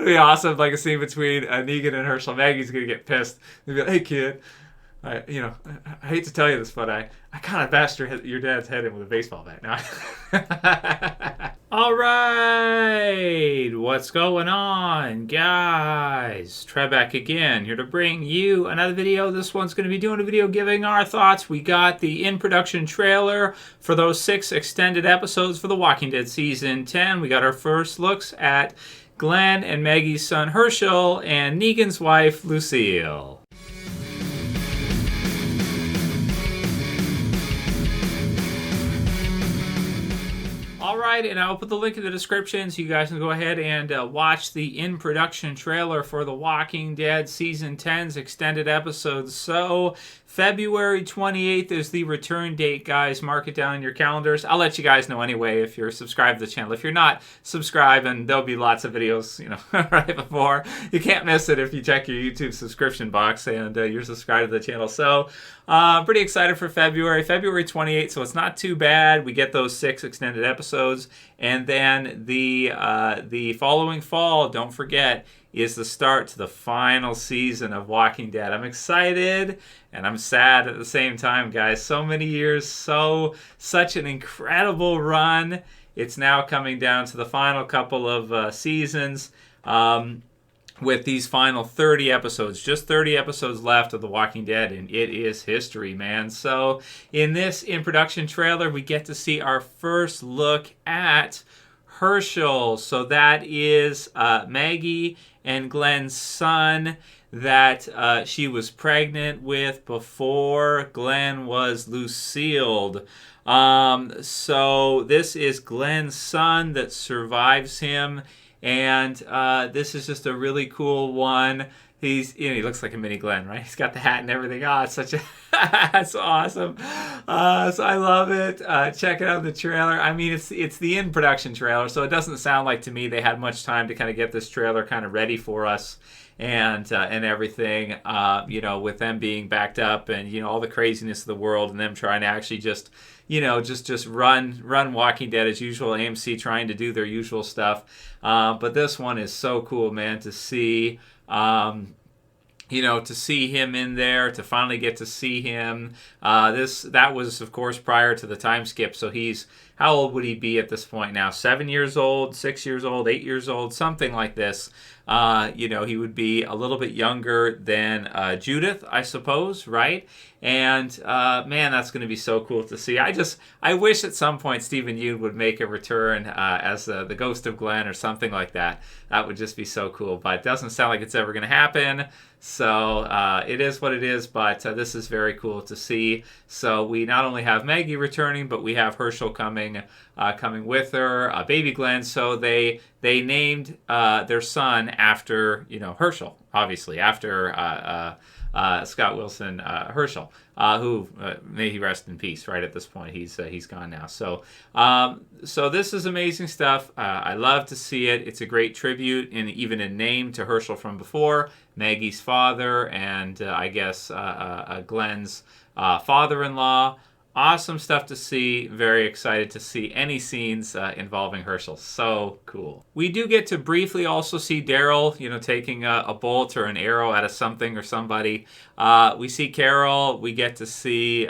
It'd be awesome, like a scene between Negan and Hershel. Maggie's gonna get pissed. They'll be like, "Hey, kid, I hate to tell you this, but I kind of bashed your dad's head in with a baseball bat." Now, all right, what's going on, guys? Trebek again, here to bring you another video. This one's going to be doing a video giving our thoughts. We got the in-production trailer for those 6 extended episodes for The Walking Dead Season 10. We got our first looks at Glenn and Maggie's son Hershel and Negan's wife Lucille. Alright, and I'll put the link in the description so you guys can go ahead and watch the in-production trailer for The Walking Dead Season 10's extended episodes. So, February 28th is the return date, guys. Mark it down in your calendars. I'll let you guys know anyway if you're subscribed to the channel. If you're not, subscribe, and there'll be lots of videos, right before. You can't miss it if you check your YouTube subscription box and you're subscribed to the channel. So, pretty excited for February 28th, so it's not too bad. We get those 6 extended episodes, and then the following fall, don't forget, is the start to the final season of Walking Dead. I'm excited and I'm sad at the same time, guys. So many years, such an incredible run. It's now coming down to the final couple of seasons. With these final 30 episodes, just 30 episodes left of The Walking Dead, and it is history, man. So in this in-production trailer, we get to see our first look at Hershel. So that is Maggie and Glenn's son that she was pregnant with before Glenn was Lucilled. So this is Glenn's son that survives him. And this is just a really cool one. He looks like a mini Glenn, right? He's got the hat and everything. Oh, it's that's awesome. So I love it. Check it out in the trailer. I mean, it's the in-production trailer, so it doesn't sound like to me they had much time to kind of get this trailer kind of ready for us and everything. With them being backed up and all the craziness of the world and them trying to actually just run Walking Dead as usual. AMC trying to do their usual stuff. But this one is so cool, man, to see, to see him in there, to finally get to see him. That was, of course, prior to the time skip. So how old would he be at this point now? 7 years old, 6 years old, 8 years old, something like this. He would be a little bit younger than Judith, I suppose, right? And man, that's going to be so cool to see. I wish at some point Stephen Yeun would make a return as the ghost of Glenn or something like that. That would just be so cool. But it doesn't sound like it's ever going to happen. So it is what it is. But this is very cool to see. So we not only have Maggie returning, but we have Hershel coming with her, baby Glenn. So they named their son after Hershel, obviously after Scott Wilson Hershel, who may he rest in peace. Right at this point, he's gone now. So this is amazing stuff. I love to see it. It's a great tribute, and even in name, to Hershel from before, Maggie's father, and I guess Glenn's father-in-law. Awesome stuff to see. Very excited to see any scenes involving Hershel. So cool. We do get to briefly also see Daryl, taking a bolt or an arrow out of something or somebody. We see Carol. We get to see,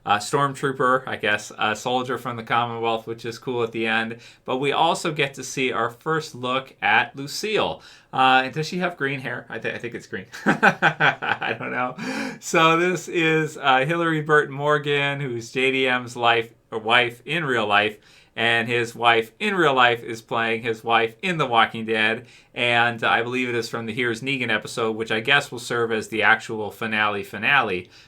a stormtrooper, I guess, a soldier from the Commonwealth, which is cool at the end. But we also get to see our first look at Lucille. And does she have green hair? I think it's green. I don't know. So this is Hillary Burton Morgan, who's JDM's wife in real life. And his wife in real life is playing his wife in The Walking Dead. And I believe it is from the Here's Negan episode, which I guess will serve as the actual finale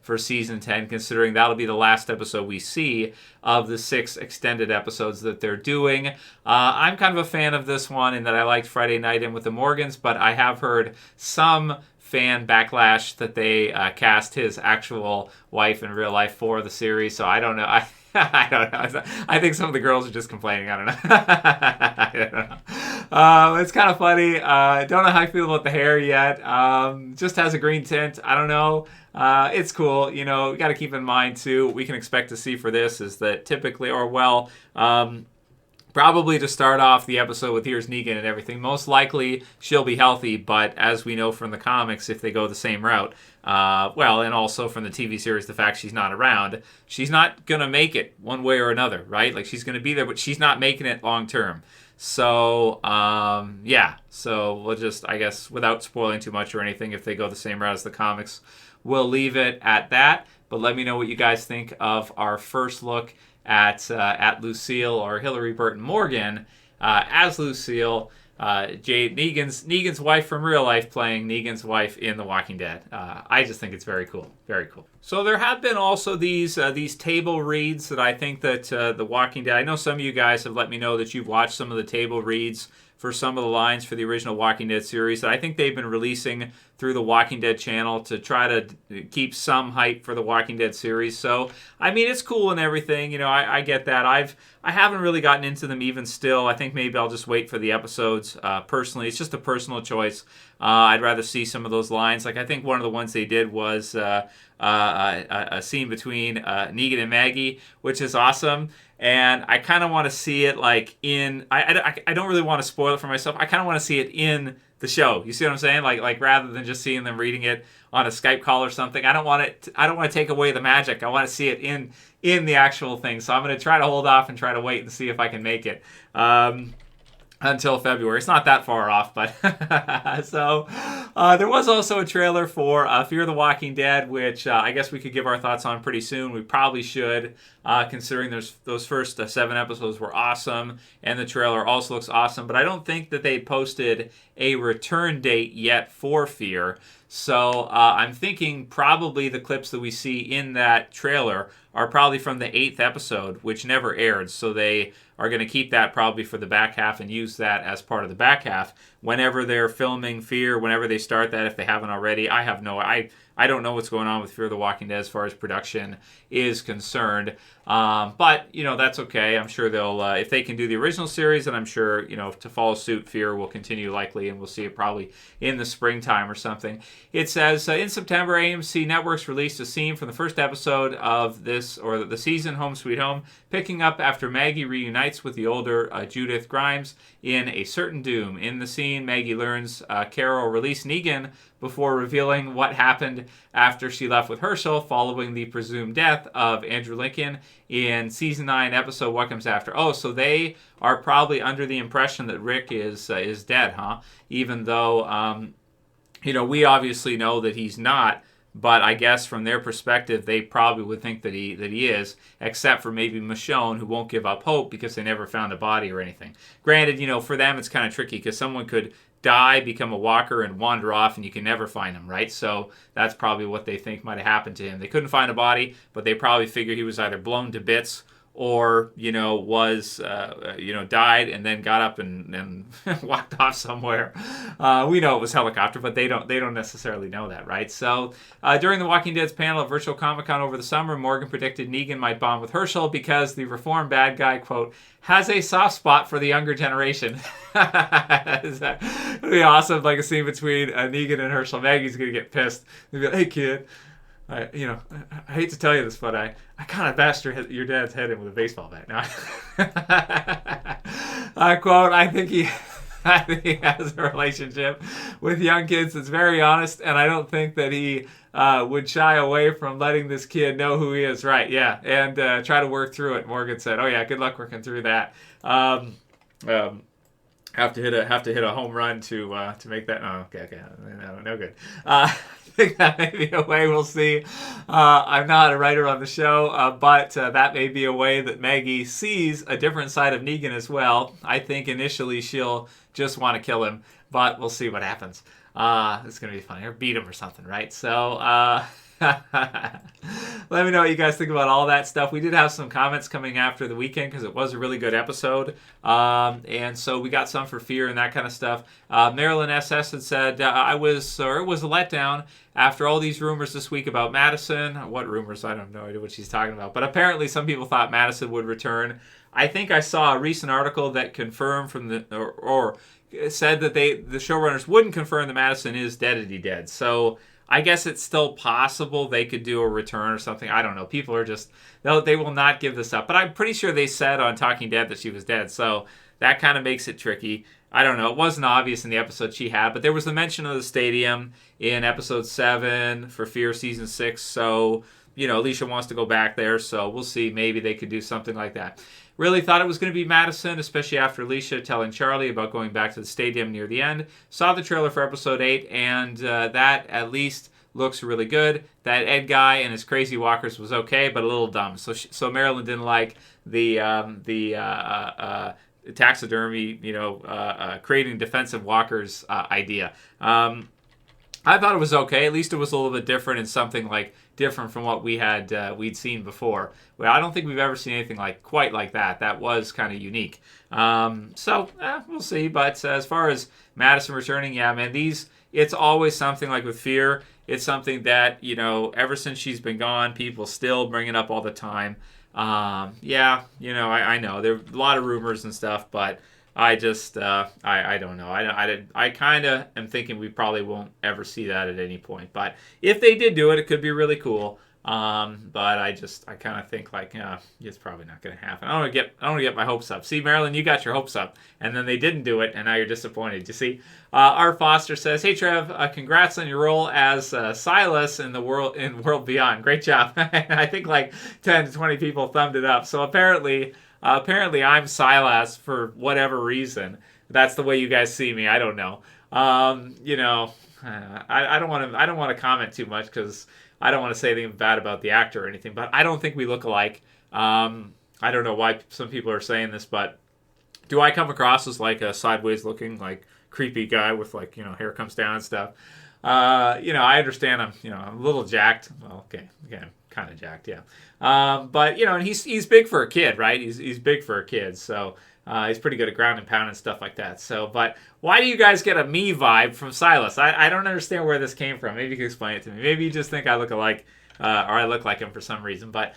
for Season 10, considering that'll be the last episode we see of the 6 extended episodes that they're doing. I'm kind of a fan of this one in that I liked Friday Night In with the Morgans, but I have heard some fan backlash that they cast his actual wife in real life for the series, so I don't know. I don't know. I think some of the girls are just complaining. I don't know. I don't know. It's kind of funny. I don't know how I feel about the hair yet. Just has a green tint. I don't know. It's cool. We got to keep in mind, too, what we can expect to see for this is that typically, Probably to start off the episode with here's Negan and everything. Most likely she'll be healthy, but as we know from the comics, if they go the same route, and also from the TV series, the fact she's not around, she's not going to make it one way or another, right? Like, she's going to be there, but she's not making it long term. So, So we'll just, I guess, without spoiling too much or anything, if they go the same route as the comics, we'll leave it at that. But let me know what you guys think of our first look at Lucille, or Hillary Burton Morgan as Lucille, Negan's wife from real life, playing Negan's wife in The Walking Dead. I just think it's very cool, very cool. So there have been also these table reads that I think that The Walking Dead. I know some of you guys have let me know that you've watched some of the table reads for some of the lines for the original Walking Dead series that I think they've been releasing through the Walking Dead channel to try to keep some hype for the Walking Dead series. So, I mean, it's cool and everything. You know, I get that. I haven't really gotten into them even still. I think maybe I'll just wait for the episodes. Personally, it's just a personal choice. I'd rather see some of those lines. Like, I think one of the ones they did was a scene between Negan and Maggie, which is awesome. And I kind of want to see it like in. I don't really want to spoil it for myself. I kind of want to see it in the show. You see what I'm saying? Like rather than just seeing them reading it on a Skype call or something. I don't want to take away the magic. I want to see it in the actual thing. So I'm going to try to hold off and try to wait and see if I can make it. Until February. It's not that far off, but so there was also a trailer for Fear the Walking Dead, which I guess we could give our thoughts on pretty soon. We probably should, considering those first 7 episodes were awesome, and the trailer also looks awesome, but I don't think that they posted a return date yet for Fear. So I'm thinking probably the clips that we see in that trailer are probably from the 8th episode, which never aired. So they are going to keep that probably for the back half and use that as part of the back half whenever they're filming Fear, whenever they start that, if they haven't already. I don't know what's going on with Fear the Walking Dead as far as production is concerned. But, you know, that's okay. I'm sure they'll, if they can do the original series, then I'm sure, you know, to follow suit, Fear will continue likely, and we'll see it probably in the springtime or something. It says, in September, AMC Networks released a scene from the first episode of the season, Home Sweet Home, picking up after Maggie reunites with the older Judith Grimes in A Certain Doom. In the scene, Maggie learns Carol released Negan before revealing what happened after she left with Hershel following the presumed death of Andrew Lincoln in Season 9 episode What Comes After. Oh, so they are probably under the impression that Rick is dead, huh? Even though, we obviously know that he's not. But I guess from their perspective, they probably would think that he is, except for maybe Michonne, who won't give up hope because they never found a body or anything. Granted, for them it's kind of tricky because someone could die, become a walker, and wander off, and you can never find him, right? So that's probably what they think might have happened to him. They couldn't find a body, but they probably figured he was either blown to bits or, died and then got up and walked off somewhere. We know it was helicopter, but they don't necessarily know that, right? So during the Walking Dead's panel at Virtual Comic-Con over the summer, Morgan predicted Negan might bond with Hershel because the reformed bad guy, quote, has a soft spot for the younger generation. That would be awesome, like a scene between Negan and Hershel. Maggie's going to get pissed. They'll be like, hey, kid. I hate to tell you this, but I kind of bashed your dad's head in with a baseball bat. Now, quote, I think he has a relationship with young kids that's very honest, and I don't think that he would shy away from letting this kid know who he is. Right, yeah, and try to work through it. Morgan said, oh, yeah, good luck working through that. Have to hit a home run to make that. Oh, okay, no good. I think that may be a way we'll see. I'm not a writer on the show, but that may be a way that Maggie sees a different side of Negan as well. I think initially she'll just want to kill him, but we'll see what happens. It's going to be funny. Or beat him or something, right? So let me know what you guys think about all that stuff. We did have some comments coming after the weekend because it was a really good episode. And so we got some for Fear and that kind of stuff. Marilyn SS had said, it was a letdown after all these rumors this week about Madison. What rumors? I have no idea what she's talking about. But apparently some people thought Madison would return. I think I saw a recent article that confirmed from or said that the showrunners wouldn't confirm that Madison is dead. So I guess it's still possible they could do a return or something. I don't know. People are just, they will not give this up. But I'm pretty sure they said on Talking Dead that she was dead. So that kind of makes it tricky. I don't know. It wasn't obvious in the episode she had, but there was the mention of the stadium in episode 7 for Fear season 6. So, Alicia wants to go back there. So we'll see. Maybe they could do something like that. Really thought it was going to be Madison, especially after Alicia telling Charlie about going back to the stadium near the end. Saw the trailer for episode 8, and that at least looks really good. That Ed guy and his crazy walkers was okay, but a little dumb. So Marilyn didn't like the taxidermy, creating defensive walkers idea. I thought it was okay. At least it was a little bit different and something like different from what we'd seen before. Well, I don't think we've ever seen anything quite like that. That was kind of unique. We'll see. But as far as Madison returning, yeah, man, it's always something like with Fear. It's something that, ever since she's been gone, people still bring it up all the time. I know there are a lot of rumors and stuff, but I just, I don't know. I kind of am thinking we probably won't ever see that at any point. But if they did do it, it could be really cool. But I kind of think it's probably not going to happen. I don't want to get my hopes up. See, Marilyn, you got your hopes up, and then they didn't do it, and now you're disappointed. You see, Art Foster says, "Hey Trev, congrats on your role as Silas in World Beyond. Great job." I think 10 to 20 people thumbed it up. So apparently I'm Silas for whatever reason. That's the way you guys see me. I don't know. I don't want to comment too much because I don't want to say anything bad about the actor or anything, but I don't think we look alike. I don't know why some people are saying this, but do I come across as a sideways looking, creepy guy with hair comes down and stuff? I understand I'm a little jacked. Well, okay, I'm kind of jacked, yeah. But and he's big for a kid, right? He's big for a kid, so he's pretty good at ground and pound and stuff like that. So, but why do you guys get a me vibe from Silas? I don't understand where this came from. Maybe you can explain it to me. Maybe you just think I look alike, or I look like him for some reason. But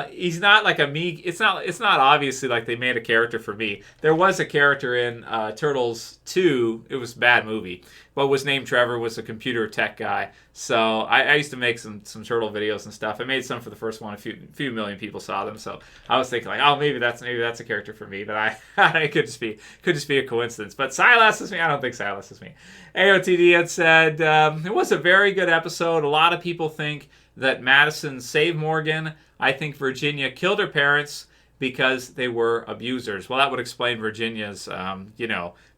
he's not like a me. It's not obviously like they made a character for me. There was a character in Turtles 2. It was a bad movie. What was named Trevor was a computer tech guy. So I used to make some turtle videos and stuff. I made some for the first one. A few million people saw them. So I was thinking maybe that's a character for me. But it could just be a coincidence. But Silas is me. I don't think Silas is me. AOTD had said it was a very good episode. A lot of people think that Madison saved Morgan. I think Virginia killed her parents because they were abusers. Well, that would explain Virginia's,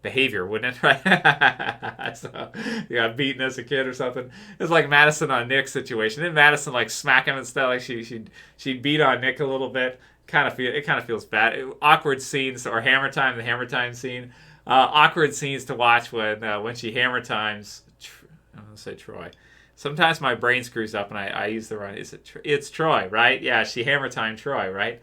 behavior, wouldn't it? Right? So, you got beaten as a kid or something. It's like Madison on Nick's situation. Didn't Madison smack him and stuff? She'd beat on Nick a little bit. It kind of feels bad. Awkward scenes, or the hammer time scene. Awkward scenes to watch when she hammer times. I'm gonna say Troy. Sometimes my brain screws up and I use the wrong. It's Troy, right? Yeah, she hammer time Troy, right?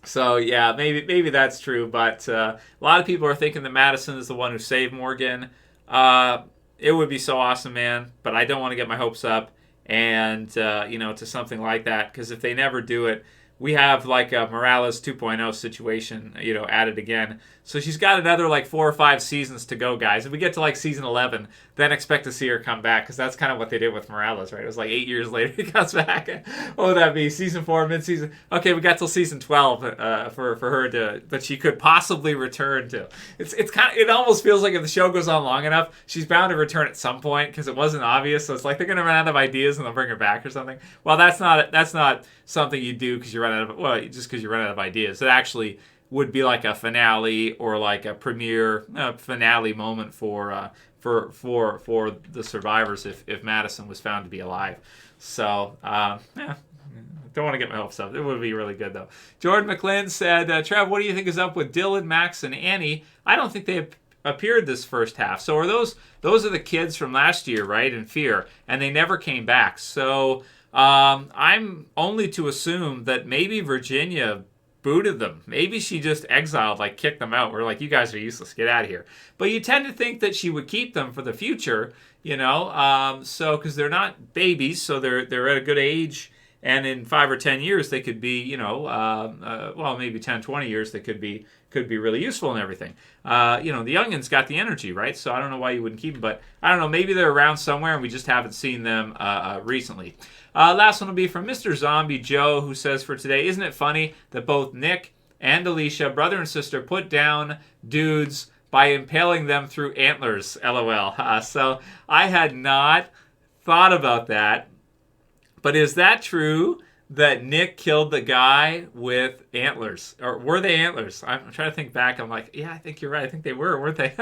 So yeah, maybe that's true, but a lot of people are thinking that Madison is the one who saved Morgan. It would be so awesome, man, but I don't want to get my hopes up and to something like that, because if they never do it, we have a Morales 2.0 situation, added again. So she's got another 4 or 5 seasons to go, guys. If we get to season 11, then expect to see her come back, because that's kind of what they did with Morales, right? It was 8 years later he comes back. What would that be? Season 4, mid-season? Okay, we got till season 12 for her to, but she could possibly return to. It almost feels like if the show goes on long enough, she's bound to return at some point, because it wasn't obvious. So it's they're going to run out of ideas and they'll bring her back or something. Well, that's not something you do because you run out of, just because you run out of ideas. It actually would be a finale or a premiere finale moment for the survivors if Madison was found to be alive. So don't want to get my hopes up. It would be really good though. Jordan McLean said, Trev, what do you think is up with Dylan, Max, and Annie? I don't think they appeared this first half. So are those are the kids from last year, right? In Fear, and they never came back. So I'm only to assume that maybe Virginia booted them. Maybe she just exiled, kicked them out. We're you guys are useless. Get out of here. But you tend to think that she would keep them for the future, so because they're not babies, so they're at a good age And in 5 or 10 years, they could be, well, maybe 10, 20 years, they could be really useful and everything. The youngins got the energy, right? So I don't know why you wouldn't keep them, but I don't know. Maybe they're around somewhere and we just haven't seen them recently. Last one will be from Mr. Zombie Joe, who says for today, isn't it funny that both Nick and Alicia, brother and sister, put down dudes by impaling them through antlers? LOL. So I had not thought about that. But is that true that Nick killed the guy with antlers? Or were they antlers? I'm trying to think back. I'm like, yeah, I think you're right. I think they were, weren't they?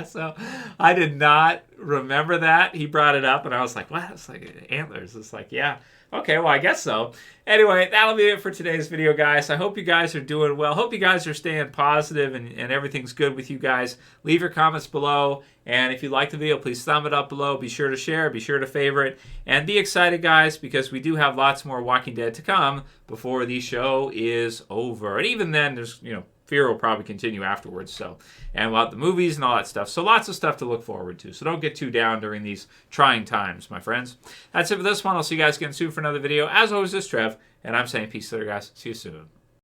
So I did not remember that. He brought it up, and I was like, what? It's like antlers. It's like, yeah. Okay, well, I guess so. Anyway, that'll be it for today's video, guys. I hope you guys are doing well. Hope you guys are staying positive and everything's good with you guys. Leave your comments below. And if you like the video, please thumb it up below. Be sure to share. Be sure to favorite. And be excited, guys, because we do have lots more Walking Dead to come before the show is over. And even then, there's, Fear will probably continue afterwards. So, and we'll have the movies and all that stuff. So lots of stuff to look forward to. So don't get too down during these trying times, my friends. That's it for this one. I'll see you guys again soon for another video. As always, this is Trev, and I'm saying peace later, guys. See you soon.